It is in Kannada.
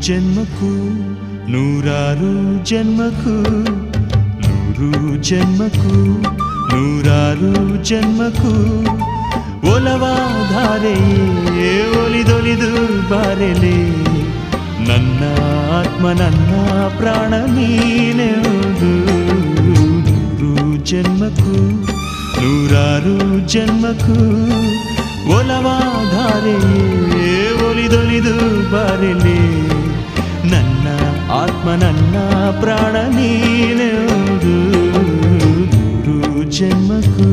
ಜನ್ಮಕ್ಕೂ ನೂರಾರು ಜನ್ಮಕ್ಕೂ ನೂರು ಜನ್ಮಕ್ಕೂ ನೂರಾರು ಜನ್ಮಕ್ಕೂ ಒಲವಾಧಾರೆಯೇ ಒಲಿದೊಲಿದು ಬಾರೆಲೆ ನನ್ನ ಆತ್ಮ ನನ್ನ ಪ್ರಾಣ ನೀನೆಂದು ನೂರು ಜನ್ಮಕ್ಕೂ ನೂರಾರು ಜನ್ಮಕ್ಕೂ ಒಲವಾಧಾರೆಯೇ ಒಲಿದೊಲಿದು ಬಾರೆಲೆ ನನ್ನ ಆತ್ಮ ನನ್ನ ಪ್ರಾಣ ನೀನೆಂದು ನೂರು ಜನ್ಮಕ್ಕೂ